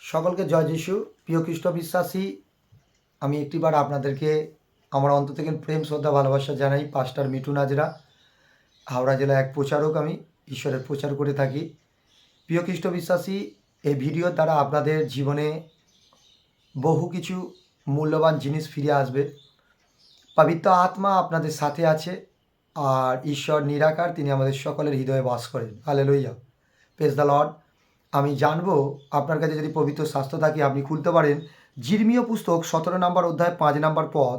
সকলকে জয় যিশু। প্রিয় খ্রিস্ট বিশ্বাসী, আমি একটিবার আপনাদেরকে আমার অন্তর থেকে প্রেম শ্রদ্ধা ভালোবাসা জানাই। পাস্টার মিঠুন হাজরা, হাওড়া জেলা এক প্রচারক। আমি ঈশ্বরের প্রচার করে থাকি। প্রিয় খ্রিস্ট বিশ্বাসী, এই ভিডিওর দ্বারা আপনাদের জীবনে বহু কিছু মূল্যবান জিনিস ফিরে আসবে। পবিত্র আত্মা আপনাদের সাথে আছে, আর ঈশ্বর নিরাকার, তিনি আমাদের সকলের হৃদয়ে বাস করেন। Hallelujah, praise the lord. আমি জানবো আপনার কাছে যদি পবিত্র শাস্ত্র থাকে, আপনি খুলতে পারেন জিরমীয় পুস্তক 17 নম্বর অধ্যায় 5 নম্বর পদ।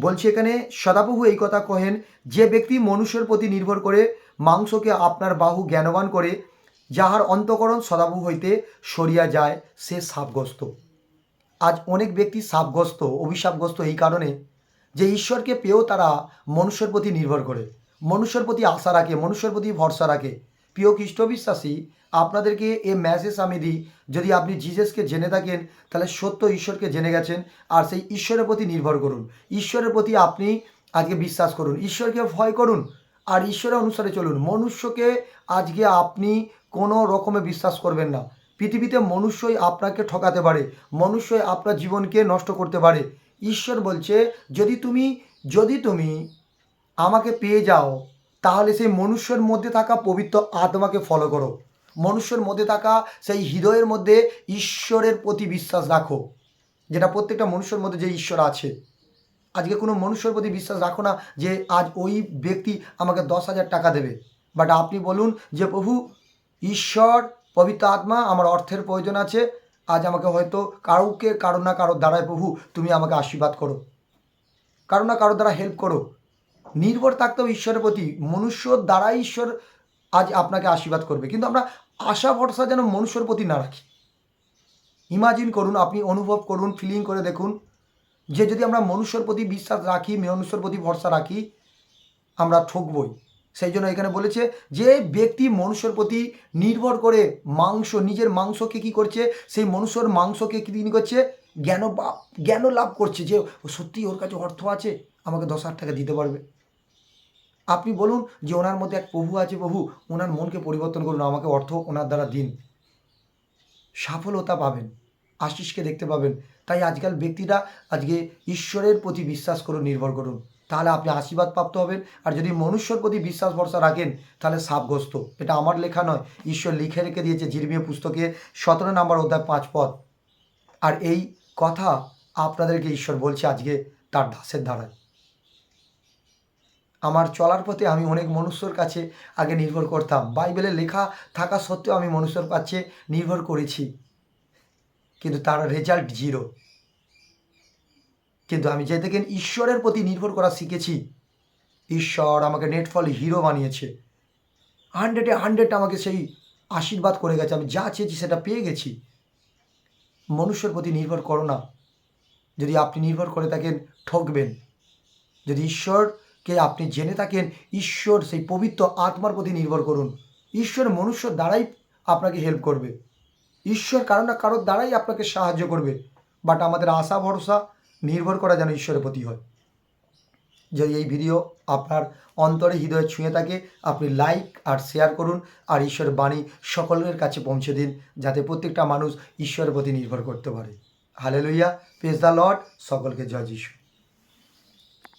বলছে এখানে, সদাপ্রভু এই কথা কহেন, যে ব্যক্তি মনুষ্যের প্রতি নির্ভর করে মাংসকে আপনার বাহু জ্ঞানবান করে, যাহার অন্তঃকরণ সদাপ্রভু হইতে সরিয়া যায়, সে শাপগ্রস্ত। আজ অনেক ব্যক্তি শাপগ্রস্ত, অভিশাপগ্রস্ত এই কারণে যে ঈশ্বরকে পেয়েও তারা মনুষ্যের প্রতি নির্ভর করে, মনুষ্যের প্রতি আশা রাখে, মনুষ্যের প্রতি ভরসা রাখে। প্রিয় খ্রিস্ট বিশ্বাসী, আপনাদেরকে এই মেসেজ আমি দিই, যদি আপনি জিজাসকে জেনে থাকেন তাহলে সত্য ঈশ্বরকে জেনে গেছেন, আর সেই ঈশ্বরের প্রতি নির্ভর করুন। ঈশ্বরের প্রতি আপনি আজকে বিশ্বাস করুন, ঈশ্বরকে ভয় করুন, আর ঈশ্বরের অনুসারে চলুন। মনুষ্যকে আজকে আপনি কোনো রকমে বিশ্বাস করবেন না। পৃথিবীতে মনুষ্যই আপনাকে ঠকাতে পারে, মনুষ্যই আপনার জীবনকে নষ্ট করতে পারে। ঈশ্বর বলছে, যদি তুমি আমাকে পেয়ে যাও, তাহলে সেই মনুষ্যের মধ্যে থাকা পবিত্র আত্মাকে ফলো করো, মনুষ্যের মধ্যে থাকা সেই হৃদয়ের মধ্যে ঈশ্বরের প্রতি বিশ্বাস রাখো, যেটা প্রত্যেকটা মনুষ্যের মধ্যে যে ঈশ্বর আছে। আজকে কোনো মনুষ্যের প্রতি বিশ্বাস রাখো না যে আজ ওই ব্যক্তি আমাকে 10,000 টাকা দেবে, বাট আপনি বলুন যে প্রভু ঈশ্বর পবিত্র আত্মা, আমার অর্থের প্রয়োজন আছে, আজ আমাকে হয়তো কারো না কারোর দ্বারায় প্রভু তুমি আমাকে আশীর্বাদ করো, কারো না কারোর দ্বারা হেল্প করো। নির্ভর থাকতে হবে ঈশ্বরের প্রতি, মনুষ্যর দ্বারাই ঈশ্বর আজ আপনাকে আশীর্বাদ করবে। কিন্তু আমরা আশা ভরসা যেন মনুষ্যর প্রতি না রাখি। ইমাজিন করুন, আপনি অনুভব করুন, ফিলিং করে দেখুন যে যদি আমরা মনুষ্যর প্রতি বিশ্বাস রাখি, মনুষ্যর প্রতি ভরসা রাখি, আমরা ঠকবই। সেই জন্য এখানে বলেছে যে ব্যক্তি মনুষ্যর প্রতি নির্ভর করে নিজের মাংসকে কি করছে, সেই মনুষ্যর মাংসকে কি তিনি করছে, জ্ঞান লাভ করছে যে সত্যি ওর কাছে অর্থ আছে, আমাকে 10,000 টাকা দিতে পারবে। আপনি বলুন যে ওনার মধ্যে এক প্রভু আছে, প্রভু ওনার মনকে পরিবর্তন করুন, আমাকে অর্থ ওনার দ্বারা দিন, সফলতা পাবেন, আশিসকে দেখতে পাবেন। তাই আজকাল ব্যক্তিরা আজকে ঈশ্বরের প্রতি বিশ্বাস করুন, নির্ভর করুন, তাহলে আপনি আশীর্বাদ প্রাপ্ত হবেন। আর যদি মনুষ্যর প্রতি বিশ্বাস ভরসা রাখেন তাহলে শাপগ্রস্ত। এটা আমার লেখা নয়, ঈশ্বর লিখে রেখে দিয়েছে জিরমীয় পুস্তকে 17 নম্বর অধ্যায় 5 পদ। আর এই কথা আপনাদেরকে ঈশ্বর বলছে আজকে তার দাসের দ্বারায়। আমার চলার পথে আমি অনেক মনুষ্যর কাছে আগে নির্ভর করতাম, বাইবেলে লেখা থাকা সত্ত্বেও আমি মনুষ্যর কাছে নির্ভর করেছি, কিন্তু তার রেজাল্ট 0। কিন্তু আমি যে দেখেন ঈশ্বরের প্রতি নির্ভর করা শিখেছি, ঈশ্বর আমাকে নেটফল হিরো বানিয়েছে, 100-এ 100 আমাকে সেই আশীর্বাদ করে গেছে, আমি যা চেয়েছি সেটা পেয়ে গেছি। মনুষ্যের প্রতি নির্ভর করো না, যদি আপনি নির্ভর করে থাকেন ঠকবেন। যদি ঈশ্বরকে আপনি জেনে থাকেন, ঈশ্বর সেই পবিত্র আত্মার প্রতি নির্ভর করুন। ঈশ্বর মনুষ্যর দ্বারাই আপনাকে হেল্প করবে, ঈশ্বর কারো না কারোর দ্বারাই আপনাকে সাহায্য করবে। বাট আমাদের আশা ভরসা নির্ভর করা যেন ঈশ্বরের প্রতি হয়। যদি এই ভিডিও আপনার অন্তরে হৃদয়ে ছুঁয়ে থাকে, আপনি লাইক আর শেয়ার করুন, আর ঈশ্বরের বাণী সকলের কাছে পৌঁছে দিন, যাতে প্রত্যেকটা মানুষ ঈশ্বরের প্রতি নির্ভর করতে পারে। Hallelujah, praise the lord. সকলকে জয় যিশু।